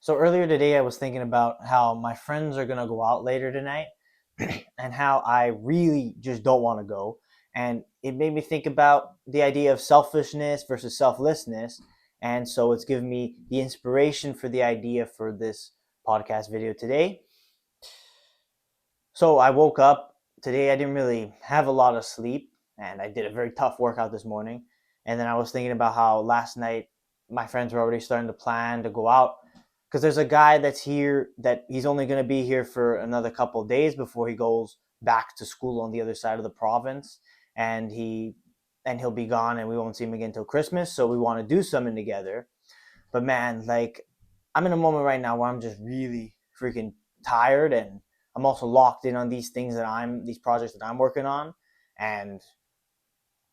So earlier today, I was thinking about how my friends are gonna go out later tonight, and how I really just don't want to go. And it made me think about the idea of selfishness versus selflessness. And so it's given me the inspiration for the idea for this podcast video today. So I woke up today. I didn't really have a lot of sleep, and I did a very tough workout this morning. And then I was thinking about how last night my friends were already starting to plan to go out because there's a guy that's here that he's only going to be here for another couple of days before he goes back to school on the other side of the province, and he'll be gone, and we won't see him again until Christmas. So we want to do something together. But man, like, I'm in a moment right now where I'm just really freaking tired, and I'm also locked in on these projects that I'm working on. And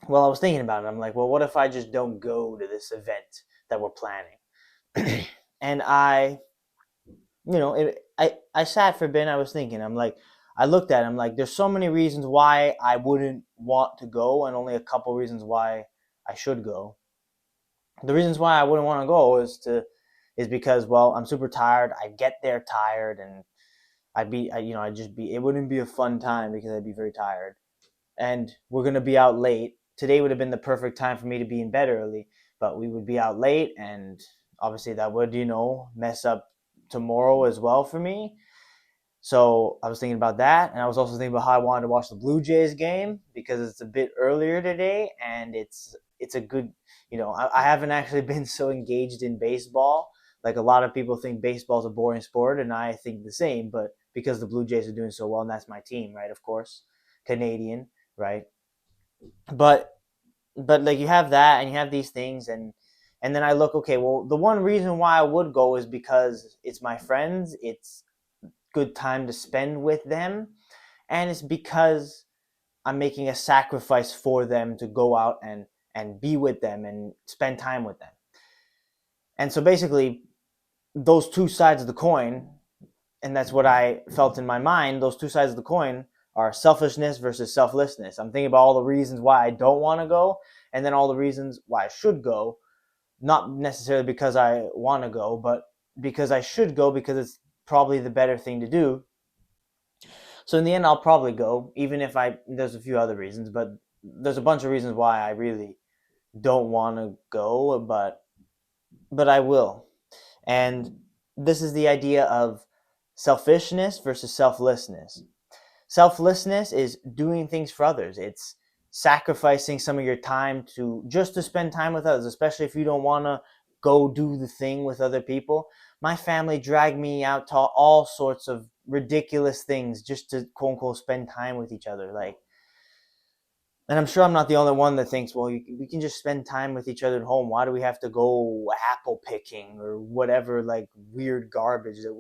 well, I was thinking about it. I'm like, well, what if I just don't go to this event that we're planning? And I sat for a bit. And I was thinking. I'm like, I looked at it. I'm like, there's so many reasons why I wouldn't want to go, and only a couple reasons why I should go. The reasons why I wouldn't want to go is because, well, I'm super tired. I get there tired, and I'd just be. It wouldn't be a fun time because I'd be very tired, and we're gonna be out late. Today would have been the perfect time for me to be in bed early, but we would be out late, and obviously that would mess up tomorrow as well for me. So I was thinking about that, and I was also thinking about how I wanted to watch the Blue Jays game because it's a bit earlier today, and it's a good, I haven't actually been so engaged in baseball. Like, a lot of people think baseball is a boring sport, and I think the same. But because the Blue Jays are doing so well, and that's my team, right? Of course, Canadian, right? But like, you have that, and you have these things, and then I look, okay, well, the one reason why I would go is because it's my friends. It's good time to spend with them, and it's because I'm making a sacrifice for them to go out and be with them and spend time with them. And so basically, those two sides of the coin, and that's what I felt in my mind, those two sides of the coin are selfishness versus selflessness. I'm thinking about all the reasons why I don't want to go, and then all the reasons why I should go, not necessarily because I want to go, but because I should go, because it's probably the better thing to do. So in the end, I'll probably go, even if there's a few other reasons, but there's a bunch of reasons why I really don't want to go, but I will. And this is the idea of selfishness versus selflessness. Selflessness is doing things for others. It's sacrificing some of your time to spend time with others, especially if you don't want to go do the thing with other people. My family dragged me out to all sorts of ridiculous things just to quote unquote spend time with each other. Like, and I'm sure I'm not the only one that thinks, well, we can just spend time with each other at home. Why do we have to go apple picking or whatever, like, weird garbage that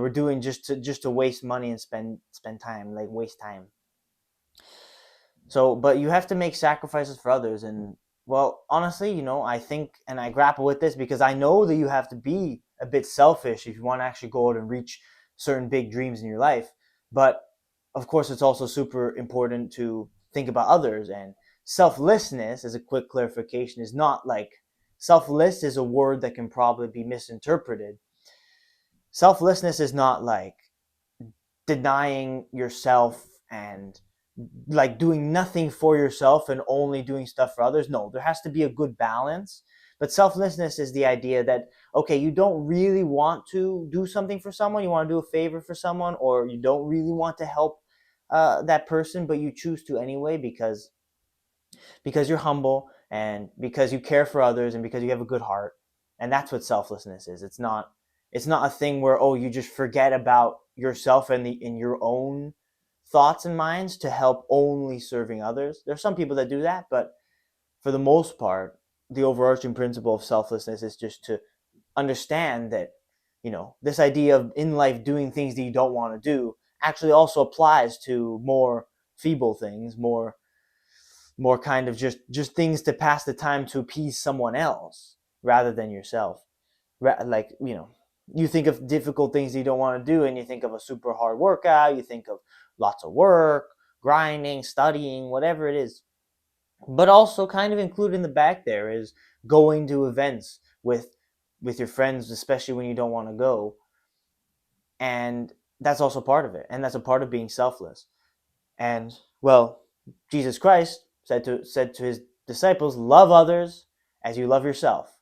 we're doing just to waste money and spend time, like, waste time. So, but you have to make sacrifices for others. And, well, honestly, I think, and I grapple with this because I know that you have to be a bit selfish if you want to actually go out and reach certain big dreams in your life. But of course, it's also super important to think about others. And selflessness, as a quick clarification, is not like, selfless is a word that can probably be misinterpreted. Selflessness is not like denying yourself and like doing nothing for yourself and only doing stuff for others. No, there has to be a good balance. But selflessness is the idea that, okay, you don't really want to do something for someone, you want to do a favor for someone, or you don't really want to help that person, but you choose to anyway because you're humble and because you care for others and because you have a good heart. And that's what selflessness is. It's not a thing where, oh, you just forget about yourself and in your own thoughts and minds to help only serving others. There's some people that do that, but for the most part, the overarching principle of selflessness is just to understand that, this idea of in life doing things that you don't want to do actually also applies to more feeble things, more kind of just things to pass the time to appease someone else rather than yourself. Like, you think of difficult things you don't want to do, and you think of a super hard workout, you think of lots of work, grinding, studying, whatever it is. But also kind of included in the back there is going to events with with your friends, especially when you don't want to go. And that's also part of it. And that's a part of being selfless. And well, Jesus Christ said to his disciples, love others as you love yourself.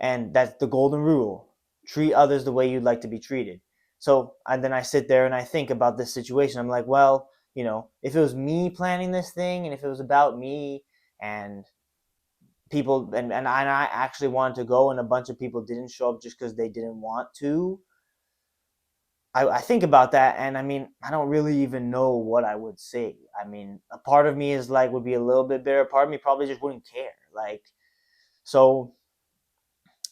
And that's the golden rule. Treat others the way you'd like to be treated. So, and then I sit there and I think about this situation. I'm like, well, if it was me planning this thing and if it was about me and people and I actually wanted to go and a bunch of people didn't show up just because they didn't want to, I think about that and I mean, I don't really even know what I would say. I mean, a part of me is like, would be a little bit bitter. A part of me probably just wouldn't care. Like, so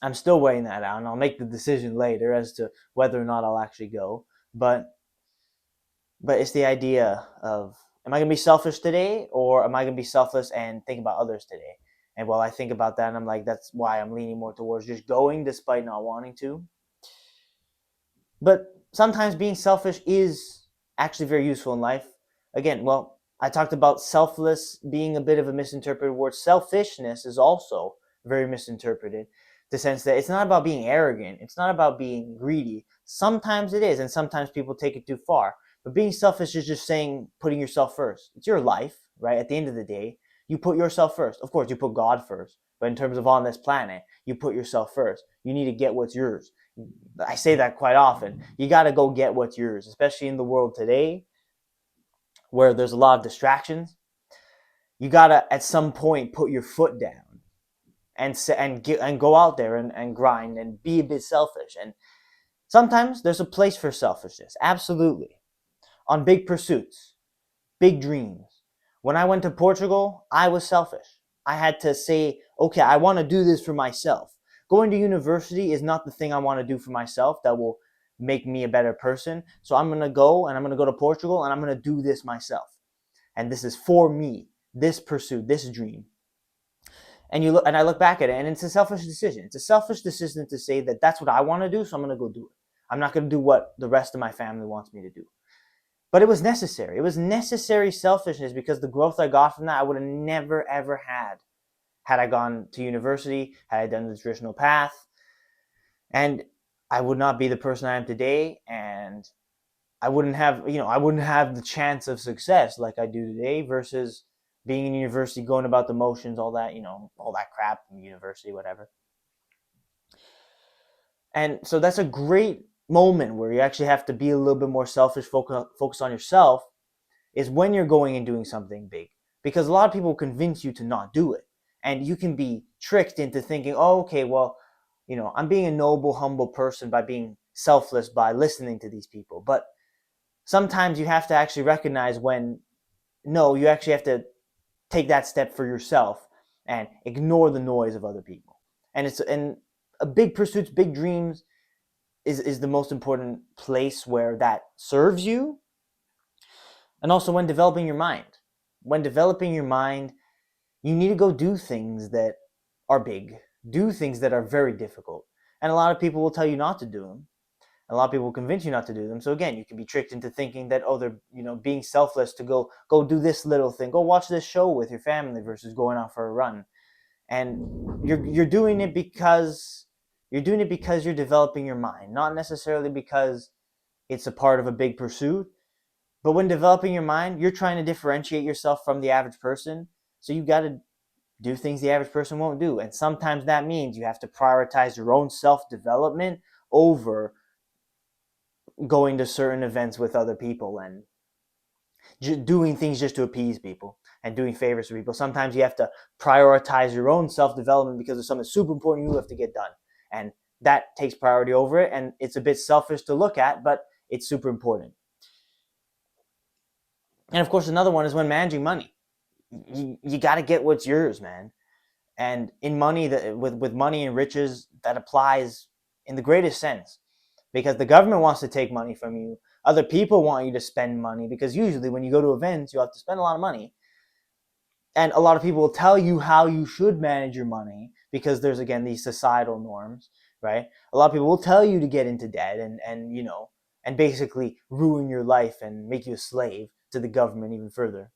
I'm still weighing that out, and I'll make the decision later as to whether or not I'll actually go. But it's the idea of, am I going to be selfish today, or am I going to be selfless and think about others today? And while I think about that, and I'm like, that's why I'm leaning more towards just going despite not wanting to. But sometimes being selfish is actually very useful in life. Again, well, I talked about selfless being a bit of a misinterpreted word. Selfishness is also very misinterpreted. The sense that it's not about being arrogant. It's not about being greedy. Sometimes it is, and sometimes people take it too far. But being selfish is just saying putting yourself first. It's your life, right? At the end of the day, you put yourself first. Of course, you put God first. But in terms of on this planet, you put yourself first. You need to get what's yours. I say that quite often. You got to go get what's yours, especially in the world today where there's a lot of distractions. You got to at some point put your foot down and go out there and grind and be a bit selfish. And sometimes there's a place for selfishness, absolutely. On big pursuits, big dreams. When I went to Portugal, I was selfish. I had to say, okay, I want to do this for myself. Going to university is not the thing I want to do for myself that will make me a better person. So I'm going to go and I'm going to go to Portugal and I'm going to do this myself. And this is for me, this pursuit, this dream. And I look back at it and it's a selfish decision. It's a selfish decision to say that that's what I want to do, so I'm going to go do it. I'm not going to do what the rest of my family wants me to do. But it was necessary. It was necessary selfishness because the growth I got from that, I would have never, ever had I gone to university, had I done the traditional path. And I would not be the person I am today. And I wouldn't have the chance of success like I do today versus being in university, going about the motions, all that, all that crap in university, whatever. And so that's a great moment where you actually have to be a little bit more selfish, focus on yourself, is when you're going and doing something big. Because a lot of people convince you to not do it. And you can be tricked into thinking, oh, okay, well, I'm being a noble, humble person by being selfless, by listening to these people. But sometimes you have to actually recognize when, no, you actually have to take that step for yourself and ignore the noise of other people. And a big pursuits, big dreams is the most important place where that serves you. And also when developing your mind. When developing your mind, you need to go do things that are big, do things that are very difficult. And a lot of people will tell you not to do them. A lot of people will convince you not to do them. So again, you can be tricked into thinking that, oh, they're being selfless to go do this little thing, go watch this show with your family versus going out for a run. And you're doing it because you're developing your mind, not necessarily because it's a part of a big pursuit. But when developing your mind, you're trying to differentiate yourself from the average person. So you got to do things the average person won't do. And sometimes that means you have to prioritize your own self-development over going to certain events with other people and doing things just to appease people and doing favors for people. Sometimes you have to prioritize your own self-development because there's something super important you have to get done. And that takes priority over it. And it's a bit selfish to look at, but it's super important. And of course, another one is when managing money. You got to get what's yours, man. And in money, with money and riches, that applies in the greatest sense. Because the government wants to take money from you. Other people want you to spend money because usually when you go to events, you have to spend a lot of money. And a lot of people will tell you how you should manage your money because there's, again, these societal norms, right? A lot of people will tell you to get into debt and basically ruin your life and make you a slave to the government even further.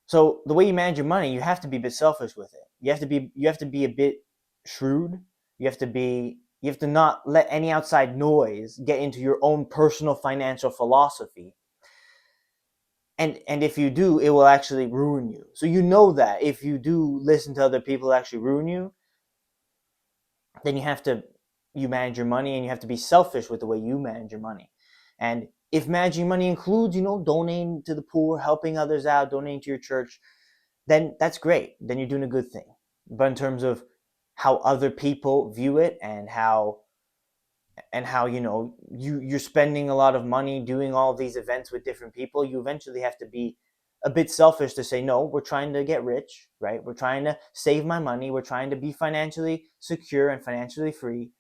So the way you manage your money, you have to be a bit selfish with it. You have to be a bit shrewd. You have to not let any outside noise get into your own personal financial philosophy. And if you do, it will actually ruin you. So you know that if you do listen to other people actually ruin you, then you manage your money, and you have to be selfish with the way you manage your money. And if managing money includes, donating to the poor, helping others out, donating to your church, then that's great. Then you're doing a good thing. But in terms of how other people view it, and how you're spending a lot of money doing all these events with different people, you eventually have to be a bit selfish to say, no, we're trying to get rich, right? We're trying to save my money, we're trying to be financially secure and financially free.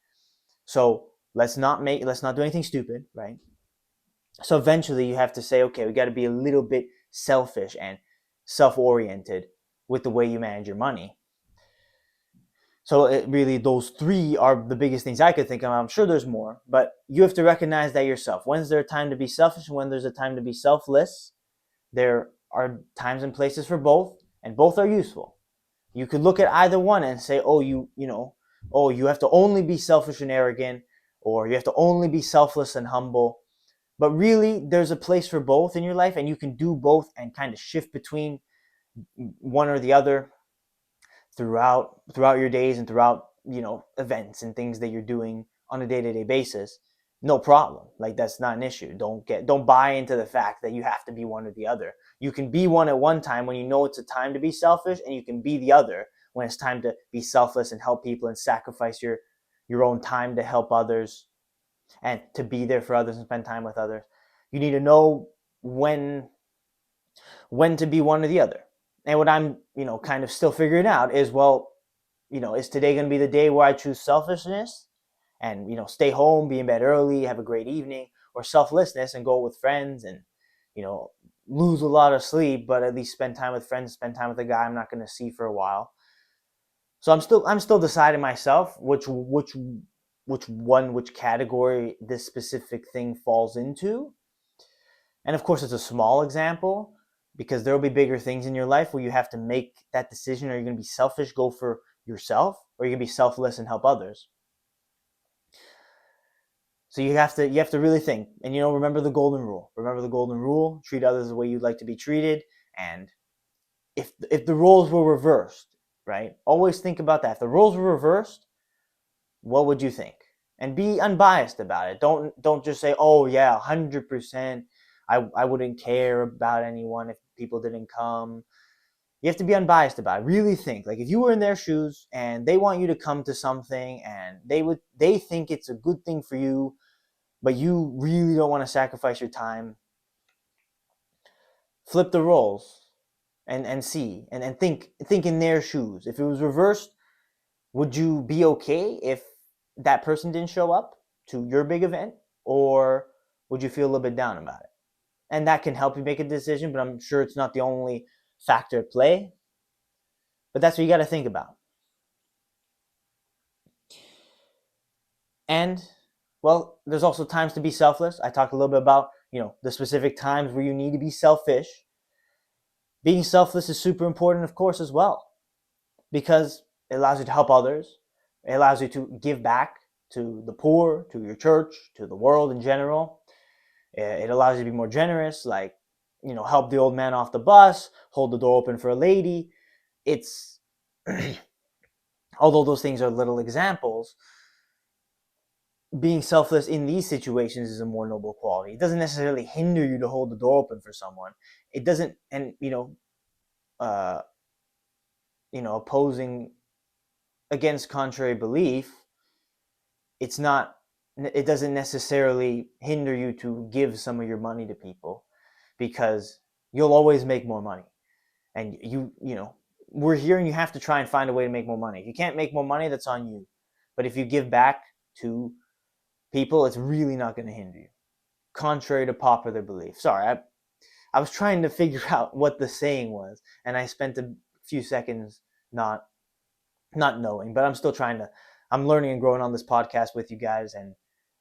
So let's not do anything stupid, right? So eventually you have to say, okay, we got to be a little bit selfish and self-oriented with the way you manage your money. So really, those three are the biggest things I could think of. I'm sure there's more, but you have to recognize that yourself. When's there a time to be selfish and when there's a time to be selfless? There are times and places for both, and both are useful. You could look at either one and say, oh, you have to only be selfish and arrogant, or you have to only be selfless and humble. But really, there's a place for both in your life, and you can do both and kind of shift between one or the other throughout your days and throughout events and things that you're doing on a day-to-day basis. No problem. Like, that's not an issue. Don't buy into the fact that you have to be one or the other. You can be one at one time when you know it's a time to be selfish, and you can be the other when it's time to be selfless and help people and sacrifice your own time to help others and to be there for others and spend time with others. You need to know when to be one or the other. And what I'm, kind of still figuring out is, well, is today going to be the day where I choose selfishness and, stay home, be in bed early, have a great evening, or selflessness and go with friends and, lose a lot of sleep, but at least spend time with friends, spend time with a guy I'm not going to see for a while. So I'm still deciding myself which category this specific thing falls into. And of course, it's a small example because there will be bigger things in your life where you have to make that decision. Are you going to be selfish, go for yourself, or are you going to be selfless and help others? So you have to really think, and remember the golden rule. Remember the golden rule: treat others the way you'd like to be treated. And if the roles were reversed, right? Always think about that. If the roles were reversed, what would you think? And be unbiased about it. Don't just say, oh yeah, 100%. I wouldn't care about anyone if people didn't come. You have to be unbiased about it. Really think. Like, if you were in their shoes and they want you to come to something and they think it's a good thing for you, but you really don't want to sacrifice your time, flip the roles and see and think in their shoes. If it was reversed, would you be okay if that person didn't show up to your big event, or would you feel a little bit down about it? And that can help you make a decision, but I'm sure it's not the only factor at play. But that's what you got to think about. And, well, there's also times to be selfless. I talked a little bit about, the specific times where you need to be selfish. Being selfless is super important, of course, as well, because it allows you to help others. It allows you to give back to the poor, to your church, to the world in general. It allows you to be more generous, like, help the old man off the bus, hold the door open for a lady. It's, although those things are little examples, being selfless in these situations is a more noble quality. It doesn't necessarily hinder you to hold the door open for someone. It doesn't, and, uh, opposing against contrary belief, it doesn't necessarily hinder you to give some of your money to people, because you'll always make more money. And we're here, and you have to try and find a way to make more money. If you can't make more money, that's on you. But if you give back to people, it's really not going to hinder you, contrary to popular belief. Sorry, I was trying to figure out what the saying was, and I spent a few seconds not knowing, but I'm learning and growing on this podcast with you guys, and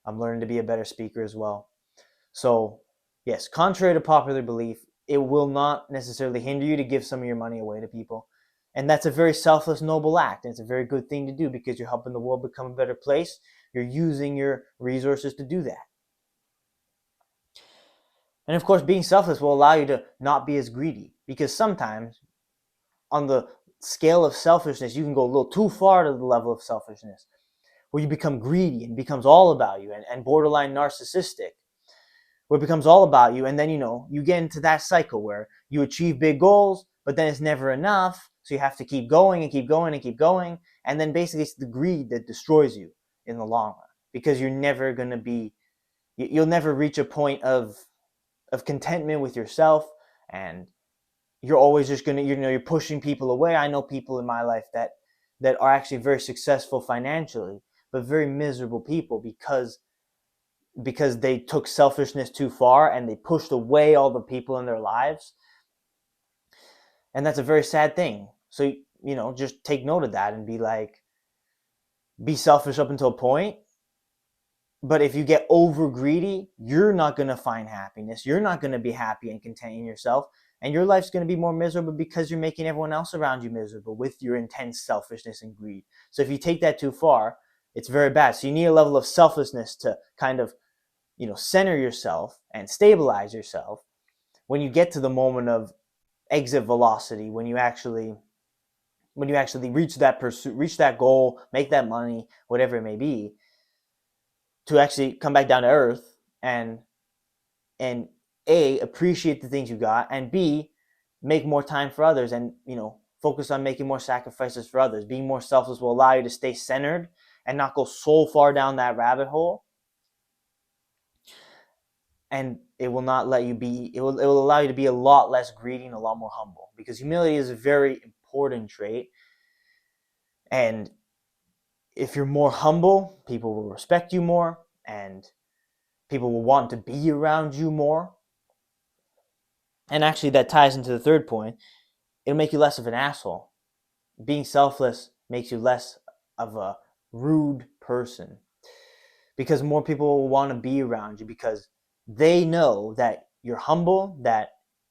I'm learning to be a better speaker as well. So, yes, contrary to popular belief, it will not necessarily hinder you to give some of your money away to people. And that's a very selfless, noble act. And it's a very good thing to do because you're helping the world become a better place. You're using your resources to do that. And of course, being selfless will allow you to not be as greedy, because sometimes on the scale of selfishness, you can go a little too far to the level of selfishness where you become greedy and it becomes all about you, and borderline narcissistic, where it becomes all about you. And then, you get into that cycle where you achieve big goals, but then it's never enough. So you have to keep going and keep going and keep going. And then basically it's the greed that destroys you in the long run, because you're never going to be, you'll never reach a point of contentment with yourself. And you're always just going to, you're pushing people away. I know people in my life that are actually very successful financially, but very miserable people because they took selfishness too far and they pushed away all the people in their lives. And that's a very sad thing. So, just take note of that and be selfish up until a point. But if you get over greedy, you're not going to find happiness. You're not going to be happy and content in yourself. And your life's going to be more miserable because you're making everyone else around you miserable with your intense selfishness and greed. So if you take that too far, it's very bad. So you need a level of selflessness to kind of, center yourself and stabilize yourself when you get to the moment of exit velocity, when you actually reach that pursuit, reach that goal, make that money, whatever it may be, to actually come back down to earth and A, appreciate the things you got, and B, make more time for others, and focus on making more sacrifices for others. Being more selfless will allow you to stay centered and not go so far down that rabbit hole. And it will not let you be, it will allow you to be a lot less greedy and a lot more humble, because humility is a very important trait. And if you're more humble, people will respect you more, and people will want to be around you more. And actually, that ties into the third point. It'll make you less of an asshole. Being selfless makes you less of a rude person, because more people will want to be around you because they know that you're humble, that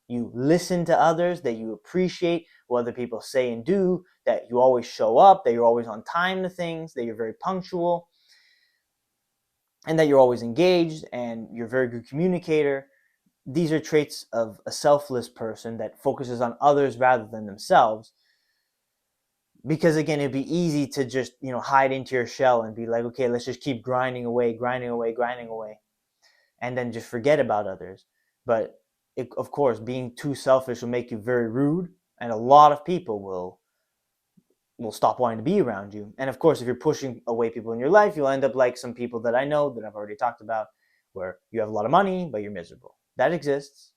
you listen to others, that you appreciate what other people say and do, that you always show up, that you're always on time to things, that you're very punctual, and that you're always engaged, and you're a very good communicator. These are traits of a selfless person that focuses on others rather than themselves. Because again, it'd be easy to just, hide into your shell and be like, okay, let's just keep grinding away, and then just forget about others. But of course, being too selfish will make you very rude, and a lot of people will stop wanting to be around you. And of course, if you're pushing away people in your life, you'll end up like some people that I know that I've already talked about, where you have a lot of money, but you're miserable. That exists.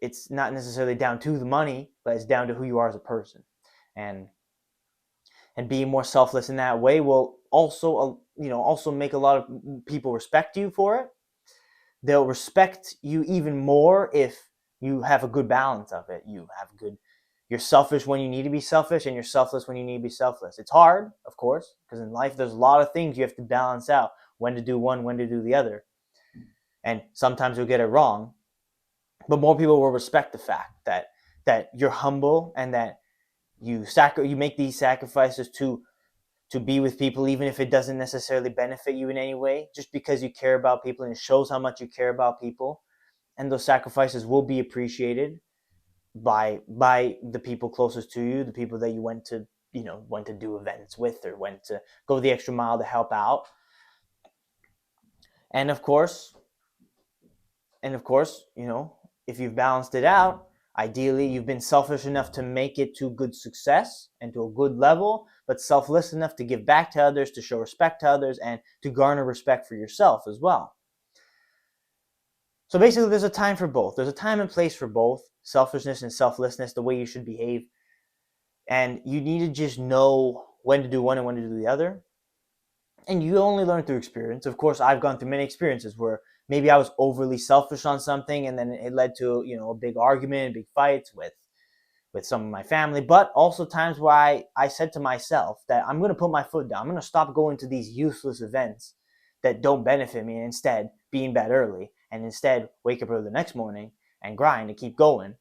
It's not necessarily down to the money, but it's down to who you are as a person. And being more selfless in that way will also make a lot of people respect you for it. They'll respect you even more if you have a good balance of it. You're selfish when you need to be selfish, and you're selfless when you need to be selfless. It's hard, of course, because in life there's a lot of things you have to balance out, when to do one, when to do the other. And sometimes you'll get it wrong, but more people will respect the fact that you're humble, and that you make these sacrifices to be with people, even if it doesn't necessarily benefit you in any way, just because you care about people, and it shows how much you care about people. And those sacrifices will be appreciated by the people closest to you, the people that you went to do events with, or went to go the extra mile to help out. And of course, if you've balanced it out, ideally you've been selfish enough to make it to good success and to a good level, but selfless enough to give back to others, to show respect to others, and to garner respect for yourself as well. So basically, there's a time for both. There's a time and place for both selfishness and selflessness, the way you should behave. And you need to just know when to do one and when to do the other. And you only learn through experience. Of course, I've gone through many experiences where maybe I was overly selfish on something, and then it led to a big argument, big fights with some of my family. But also times where I said to myself that I'm going to put my foot down. I'm going to stop going to these useless events that don't benefit me, and instead be in bed early, and instead wake up early the next morning and grind and keep going.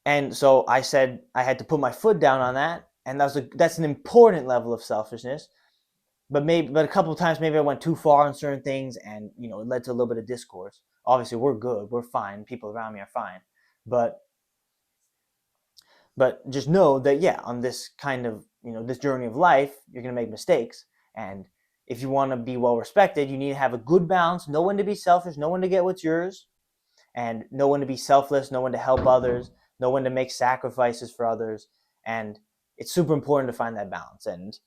And so I said I had to put my foot down on that, and that's an important level of selfishness. But a couple of times maybe I went too far on certain things, and it led to a little bit of discourse. Obviously, we're good, we're fine, people around me are fine, but just know that, yeah, on this kind of this journey of life, you're gonna make mistakes, and if you want to be well respected, you need to have a good balance. Know when to be selfish, know when to get what's yours, and know when to be selfless, know when to help others, know when to make sacrifices for others, and it's super important to find that balance. And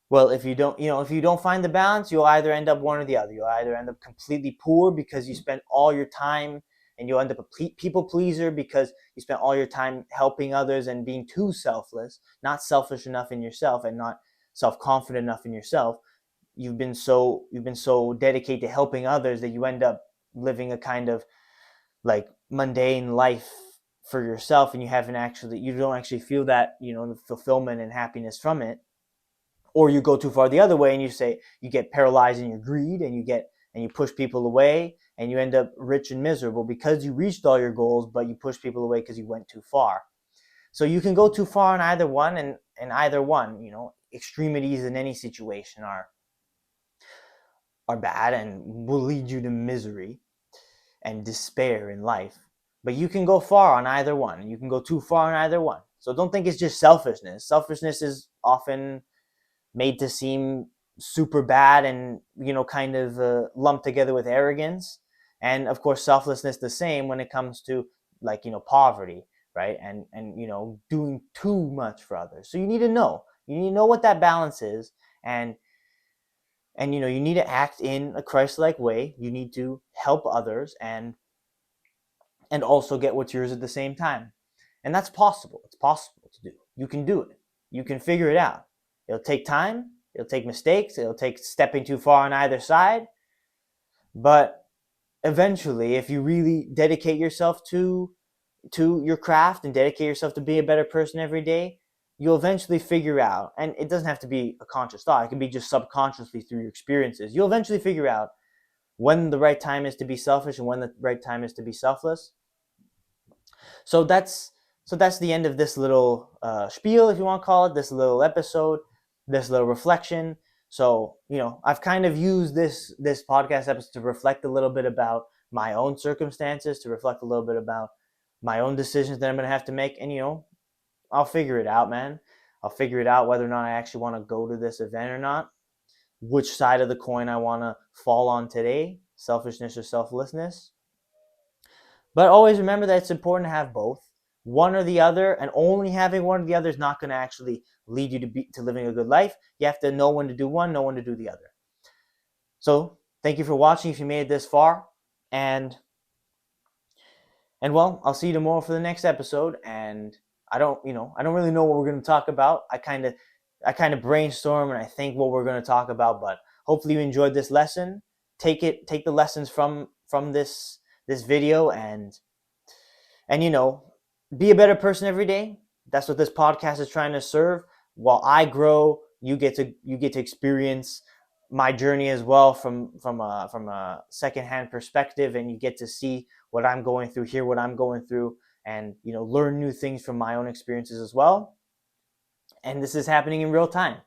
well, if you don't find the balance, you'll either end up one or the other. You'll either end up completely poor because you spent all your time, and you'll end up a people pleaser because you spent all your time helping others and being too selfless, not selfish enough in yourself, and not self-confident enough in yourself. You've been so dedicated to helping others that you end up living a kind of like mundane life for yourself, and you don't actually feel that the fulfillment and happiness from it. Or you go too far the other way, and you get paralyzed in your greed, and you push people away, and you end up rich and miserable because you reached all your goals, but you push people away because you went too far. So you can go too far in either one, and either one, extremities in any situation are bad and will lead you to misery and despair in life. But you can go far on either one. You can go too far on either one. So don't think it's just selfishness. Selfishness is often made to seem super bad and kind of lumped together with arrogance. And of course, selflessness the same when it comes to like poverty, right? And doing too much for others. So you need to know what that balance is. And you need to act in a Christ-like way. You need to help others and also get what's yours at the same time. And that's possible. It's possible to do. You can do it. You can figure it out. It'll take time. It'll take mistakes. It'll take stepping too far on either side. But eventually, if you really dedicate yourself to your craft and dedicate yourself to be a better person every day, you'll eventually figure out, and it doesn't have to be a conscious thought. It can be just subconsciously through your experiences. You'll eventually figure out when the right time is to be selfish and when the right time is to be selfless. So that's the end of this little spiel, if you want to call it, this little episode, this little reflection. So I've kind of used this podcast episode to reflect a little bit about my own circumstances, to reflect a little bit about my own decisions that I'm going to have to make, and I'll figure it out, man. I'll figure it out whether or not I actually want to go to this event or not, which side of the coin I want to fall on today, selfishness or selflessness. But always remember that it's important to have both, one or the other, and only having one or the other is not going to actually lead you to living a good life. You have to know when to do one, know when to do the other. So thank you for watching if you made it this far, and well, I'll see you tomorrow for the next episode. And I don't really know what we're going to talk about. I kind of brainstorm and I think what we're going to talk about, but hopefully you enjoyed this lesson. Take the lessons from this video, and be a better person every day. That's what this podcast is trying to serve. While I grow, you get to experience my journey as well from a secondhand perspective, and you get to see what I'm going through, hear what I'm going through, and learn new things from my own experiences as well. And this is happening in real time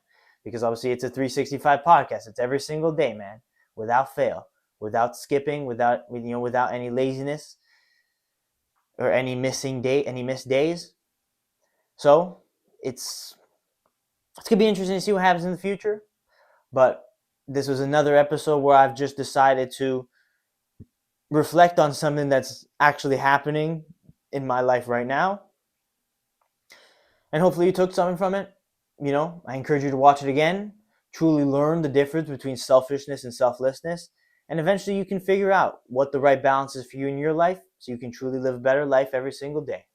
because obviously it's a 365 podcast. It's every single day, man, without fail, without skipping, without any laziness or any missed days. So it's gonna be interesting to see what happens in the future. But this was another episode where I've just decided to reflect on something that's actually happening in my life right now. And hopefully you took something from it. I encourage you to watch it again, truly learn the difference between selfishness and selflessness, and eventually you can figure out what the right balance is for you in your life so you can truly live a better life every single day.